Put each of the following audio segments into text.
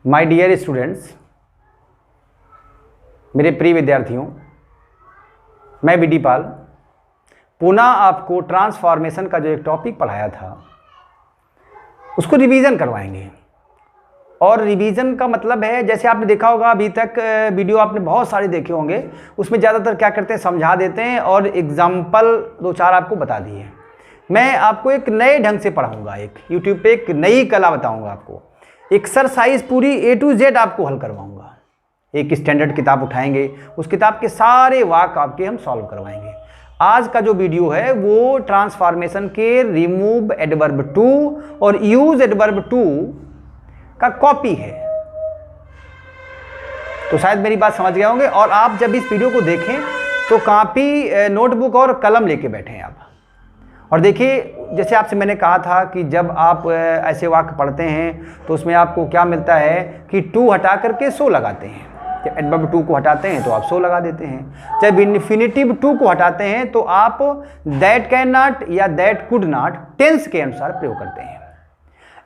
My dear students, मेरे प्रिय विद्यार्थियों, मैं बी डी पाल पुनः आपको ट्रांसफॉर्मेशन का जो एक टॉपिक पढ़ाया था उसको रिवीजन करवाएंगे। और रिवीजन का मतलब है, जैसे आपने देखा होगा अभी तक वीडियो आपने बहुत सारे देखे होंगे, उसमें ज़्यादातर क्या करते हैं, समझा देते हैं और एग्जाम्पल दो चार आपको बता दिए। मैं आपको एक नए ढंग से पढ़ाऊँगा, एक यूट्यूब पे एक नई कला बताऊँगा आपको। एक्सरसाइज पूरी A to Z आपको हल करवाऊँगा। एक स्टैंडर्ड किताब उठाएंगे, उस किताब के सारे वाक्य आपके हम सॉल्व करवाएंगे। आज का जो वीडियो है वो ट्रांसफॉर्मेशन के रिमूव एडवर्ब टू और यूज एडवर्ब टू का कॉपी है। तो शायद मेरी बात समझ गए होंगे। और आप जब इस वीडियो को देखें तो कॉपी, नोटबुक और कलम लेके बैठें आप। और देखिए, जैसे आपसे मैंने कहा था कि जब आप ऐसे वाक्य पढ़ते हैं तो उसमें आपको क्या मिलता है कि टू हटा करके सो लगाते हैं। जब एडवर्ब टू को हटाते हैं तो आप सो लगा देते हैं। जब इन्फिनिटिव टू को हटाते हैं तो आप दैट कैन नॉट या दैट कुड नॉट टेंस के अनुसार प्रयोग करते हैं।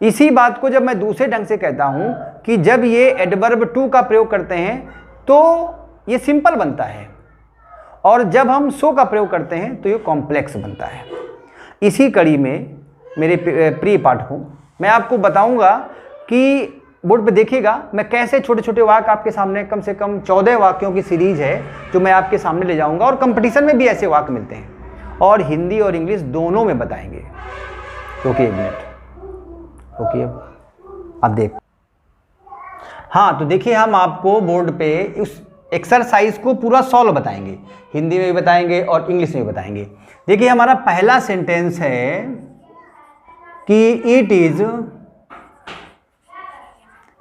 इसी बात को जब मैं दूसरे ढंग से कहता हूं कि जब ये एडवर्ब टू का प्रयोग करते हैं तो ये सिंपल बनता है, और जब हम सो का प्रयोग करते हैं तो ये कॉम्प्लेक्स बनता है। इसी कड़ी में मेरे प्रिय पाठकों, मैं आपको बताऊंगा कि बोर्ड पे देखिएगा मैं कैसे छोटे छोटे वाक्य आपके सामने, कम से कम 14 वाक्यों की सीरीज है जो मैं आपके सामने ले जाऊंगा। और कंपटीशन में भी ऐसे वाक्य मिलते हैं और हिंदी और इंग्लिश दोनों में बताएंगे। ओके, एक मिनट, ओके अब देख। हाँ, तो देखिए हम आपको बोर्ड पे उस एक्सरसाइज को पूरा सॉल्व बताएंगे, हिंदी में भी बताएंगे और इंग्लिश में भी बताएंगे। देखिए हमारा पहला सेंटेंस है कि it is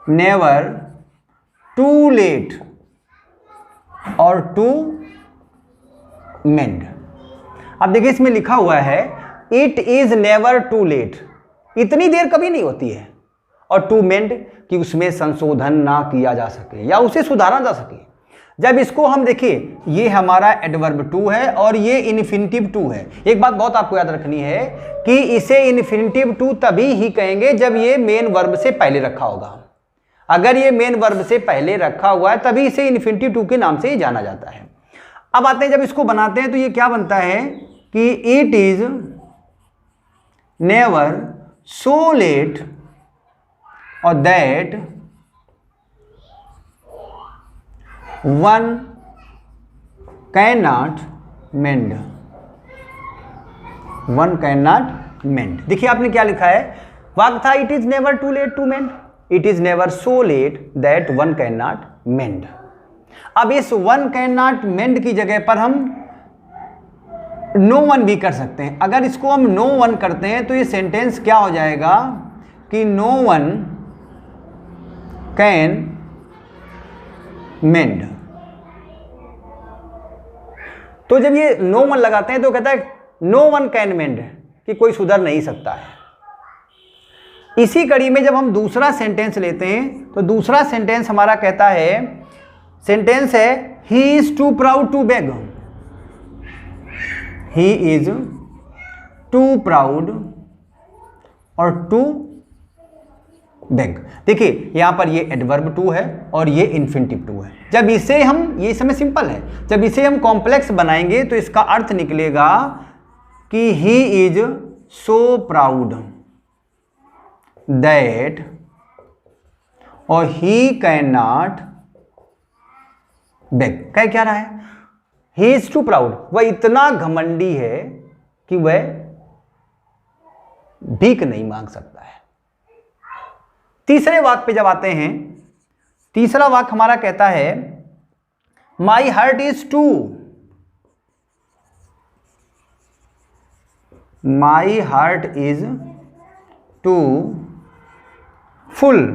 never too late और टू मेंड। अब देखिए इसमें लिखा हुआ है it is never too late, इतनी देर कभी नहीं होती है, और टू मेंड कि उसमें संशोधन ना किया जा सके या उसे सुधारा जा सके। जब इसको हम देखिए, ये हमारा एडवर्ब टू है और ये इन्फिनिटिव टू है। एक बात बहुत आपको याद रखनी है कि इसे इन्फिनिटिव टू तभी ही कहेंगे जब ये मेन वर्ब से पहले रखा होगा। अगर ये मेन वर्ब से पहले रखा हुआ है तभी इसे इन्फिनिटिव टू के नाम से ही जाना जाता है। अब आते हैं, जब इसको बनाते हैं तो ये क्या बनता है कि it is never so late और that one cannot mend, one cannot mend. देखिए आपने क्या लिखा है, वाक्य था it is never too late to mend, it is never so late that one cannot mend. अब इस वन कैन नॉट मेंड की जगह पर हम नो वन भी कर सकते हैं। अगर इसको हम नो वन करते हैं तो ये सेंटेंस क्या हो जाएगा कि नो वन कैन मेंड। तो जब ये नो वन लगाते हैं तो कहता है नो वन कैन मेंड, कि कोई सुधर नहीं सकता है। इसी कड़ी में जब हम दूसरा सेंटेंस लेते हैं तो दूसरा सेंटेंस हमारा कहता है, सेंटेंस है he is too proud to beg, he is too proud और टू बेग। देखिए यहां पर ये एडवर्ब टू है और ये इन्फिनिटिव टू है। जब इसे हम, ये समय सिंपल है, जब इसे हम कॉम्प्लेक्स बनाएंगे तो इसका अर्थ निकलेगा कि he is so proud that, और ही कैन नॉट बेग। कह क्या रहा है, ही इज टू प्राउड, वह इतना घमंडी है कि वह भीख नहीं मांग सकता है। तीसरे वाक्य पे जब आते हैं, तीसरा वाक्य हमारा कहता है my heart is too, my heart is too full,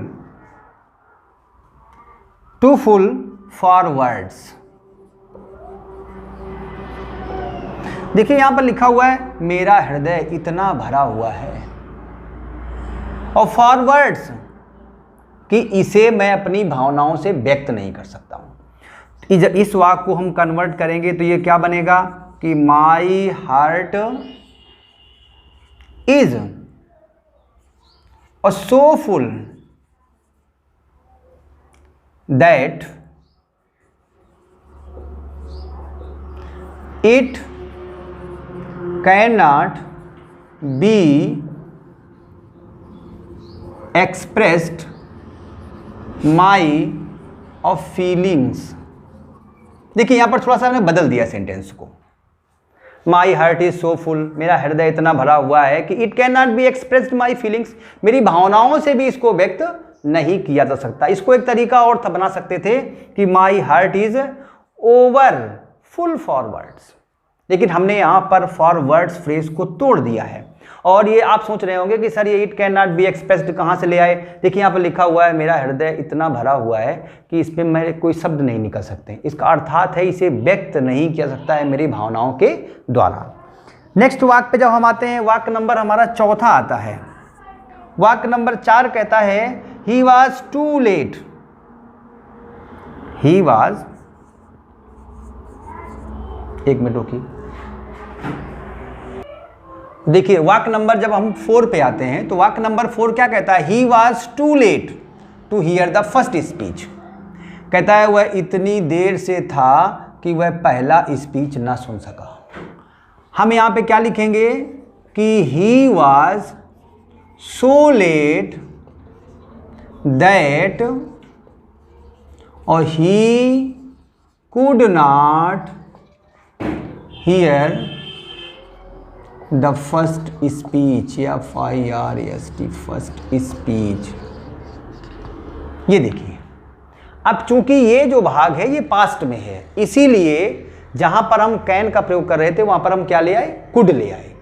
too full for words. देखिए यहां पर लिखा हुआ है मेरा हृदय इतना भरा हुआ है, और फॉर वर्ड्स कि इसे मैं अपनी भावनाओं से व्यक्त नहीं कर सकता हूं। जब इस वाक्य को हम कन्वर्ट करेंगे तो ये क्या बनेगा कि माई हार्ट इज और so full that it can not be expressed my of feelings. देखिए यहां पर थोड़ा सा मैंने बदल दिया सेंटेंस को। माई हार्ट इज सो फुल, मेरा हृदय इतना भरा हुआ है कि it can not be expressed my feelings, मेरी भावनाओं से भी इसको व्यक्त नहीं किया जा सकता। इसको एक तरीका और था बना सकते थे कि माई heart is over full for words, लेकिन हमने यहां पर फॉर वर्ड्स फ्रेज को तोड़ दिया है। और ये आप सोच रहे होंगे कि सर ये it can not be expressed कहाँ से ले आए। देखिए यहाँ पर लिखा हुआ है मेरा हृदय इतना भरा हुआ है कि इस पर मेरे कोई शब्द नहीं निकल सकते। इसका अर्थात है इसे व्यक्त नहीं किया सकता है मेरी भावनाओं के द्वारा। नेक्स्ट वाक्य पे जब हम आते हैं, वाक्य नंबर हमारा चौथा आता है। वाक्य नंबर 4 कहता है he was too late. He was, एक मिनट रुकिए, देखिए वाक्य नंबर जब हम 4 पे आते हैं तो वाक्य नंबर 4 क्या कहता है, he was too late to hear the first speech. कहता है वह इतनी देर से था कि वह पहला स्पीच ना सुन सका। हम यहाँ पे क्या लिखेंगे कि he was so late that, और he could not hear the first speech, या FIRST फर्स्ट स्पीच। ये देखिए अब चूंकि ये जो भाग है ये पास्ट में है, इसीलिए जहां पर हम कैन का प्रयोग कर रहे थे वहां पर हम क्या ले आए, कुड ले आए।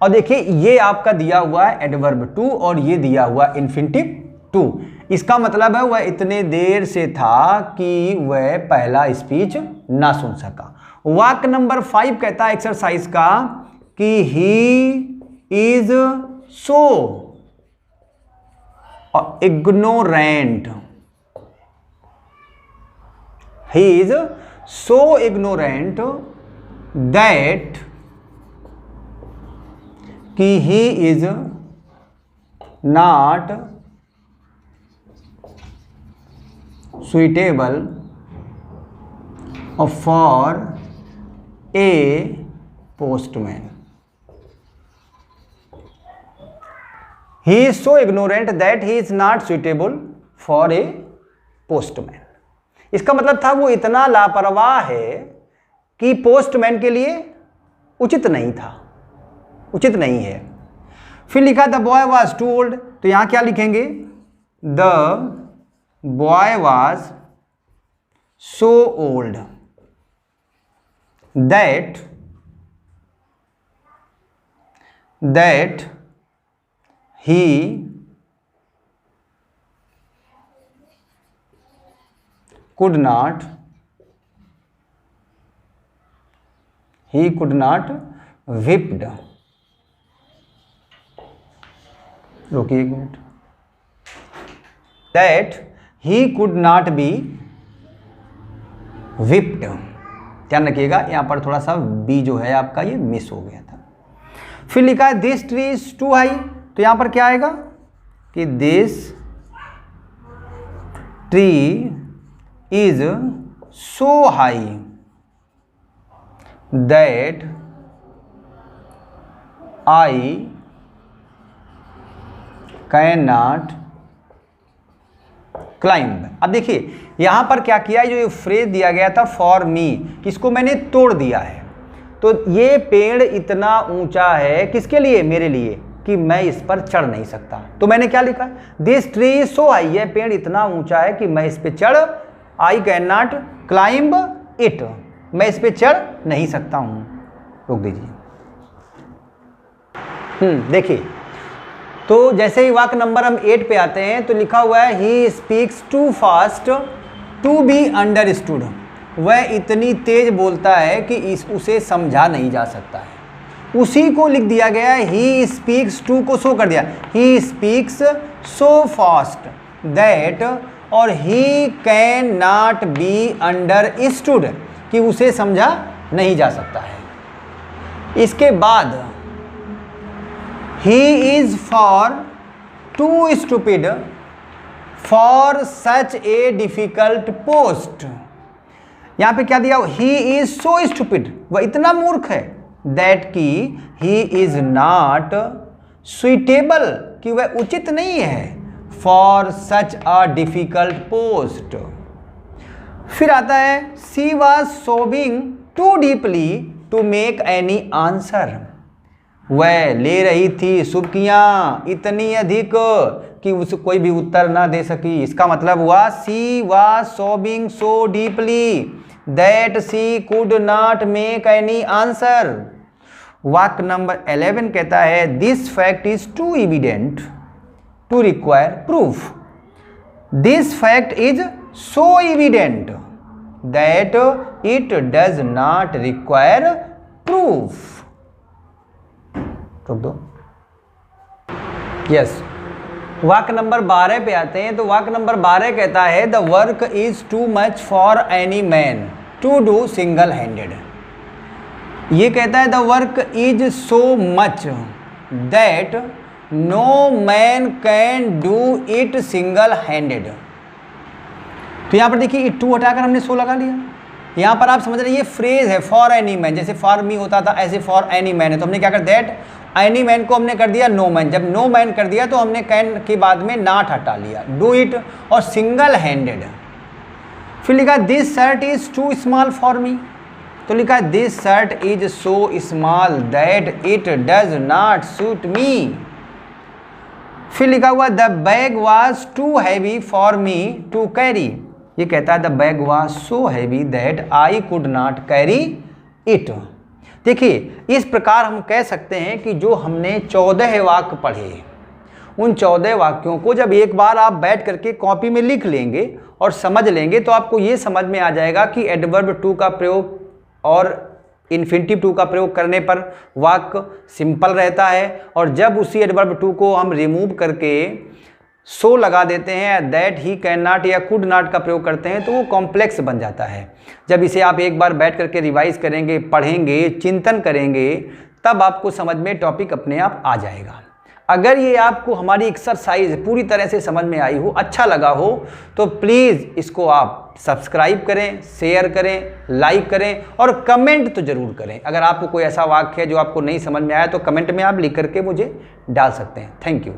और देखिए ये आपका दिया हुआ है एडवर्ब टू और ये दिया हुआ इन्फिनिटिव टू। इसका मतलब है वह इतने देर से था कि वह पहला स्पीच ना सुन सका। वाक्य नंबर 5 कहता है एक्सरसाइज का कि he is so ignorant. He is so ignorant that कि he is not suitable for a postman. He is so ignorant that he is not suitable for a postman. इसका मतलब था वो इतना लापरवाह है कि पोस्टमैन के लिए उचित नहीं था, उचित नहीं है। फिर लिखा the boy was too old, तो यहां क्या लिखेंगे, the boy was so old that he could not whipped। रुकिए एक minute, that he could not be whipped। ध्यान रखिएगा यहाँ पर थोड़ा सा बी जो है आपका ये मिस हो गया था। फिर लिखा है this tree is too high, तो यहाँ पर क्या आएगा कि this tree is so high that I can not climb. अब देखिए यहां पर क्या किया, जो ये फ्रेज दिया गया था फॉर मी, किसको मैंने तोड़ दिया है। तो ये पेड़ इतना ऊंचा है किसके लिए, मेरे लिए, कि मैं इस पर चढ़ नहीं सकता। तो मैंने क्या लिखा, this tree is so high, यह पेड़ इतना ऊंचा है कि मैं इस पे चढ़, आई कैन नॉट क्लाइंब इट, मैं इस पे चढ़ नहीं सकता हूं। रोक दीजिए। देखिए तो जैसे ही वाक्य नंबर हम 8 पे आते हैं तो लिखा हुआ है he speaks too fast to be understood. वह इतनी तेज बोलता है कि उसे समझा नहीं जा सकता है। उसी को लिख दिया गया है, ही स्पीक्स टू को शो कर दिया, he speaks so fast that, और he cannot be understood, कि उसे समझा नहीं जा सकता है। इसके बाद he is far too stupid for such a difficult post. यहां पे क्या दिया, ही इज सो स्टूपिड, वह इतना मूर्ख है, दैट की ही इज नॉट सुइटेबल, कि वह उचित नहीं है, for such a difficult post. फिर आता है she was sobbing too deeply to make any answer, वह ले रही थी सुबकियाँ इतनी अधिक कि उसे कोई भी उत्तर ना दे सकी। इसका मतलब हुआ she was sobbing so deeply that she could not make any answer. वाक्य नंबर 11 कहता है this fact is too evident to require proof. This fact is so evident that it does not require proof. रुक दो, yes. वाक्य number 12 पे आते हैं। तो वाक्य नंबर 12 कहता है the work is too much for any man to do single handed. ये कहता है the work is so much that no man can do it single handed. तो यहाँ पर देखिए इट टू हटाकर हमने सो लगा लिया। यहाँ पर आप समझ रहे ये फ्रेज है फॉर एनी मैन, जैसे फॉर मी होता था ऐसे फॉर एनी मैन है। तो हमने क्या कर दैट एनी मैन को हमने कर दिया नो मैन। जब नो मैन कर दिया तो हमने कैन के बाद में नॉट हटा लिया, डू इट और सिंगल हैंडेड। फिर लिखा this shirt is too small for me. तो लिखा this shirt is so small that it does not suit me. फिर लिखा हुआ the bag was too heavy for me to carry. ये कहता है the bag was so heavy that I could not carry it. देखिए इस प्रकार हम कह सकते हैं कि जो हमने 14 वाक्य पढ़े, उन 14 वाक्यों को जब एक बार आप बैठ करके कॉपी में लिख लेंगे और समझ लेंगे तो आपको ये समझ में आ जाएगा कि एडवर्ब टू का प्रयोग और इन्फिनिटिव टू का प्रयोग करने पर वाक्य सिंपल रहता है, और जब उसी एडवर्ब टू को हम रिमूव करके सो लगा देते हैं, दैट ही कैन नॉट या कुड नॉट का प्रयोग करते हैं तो वो कॉम्प्लेक्स बन जाता है। जब इसे आप एक बार बैठ करके रिवाइज करेंगे, पढ़ेंगे, चिंतन करेंगे, तब आपको समझ में टॉपिक अपने आप आ जाएगा। अगर ये आपको हमारी एक्सरसाइज पूरी तरह से समझ में आई हो, अच्छा लगा हो, तो प्लीज़ इसको आप सब्सक्राइब करें, शेयर करें, लाइक करें और कमेंट तो ज़रूर करें। अगर आपको कोई ऐसा वाक्य है जो आपको नहीं समझ में आया तो कमेंट में आप लिख करके मुझे डाल सकते हैं। Thank you.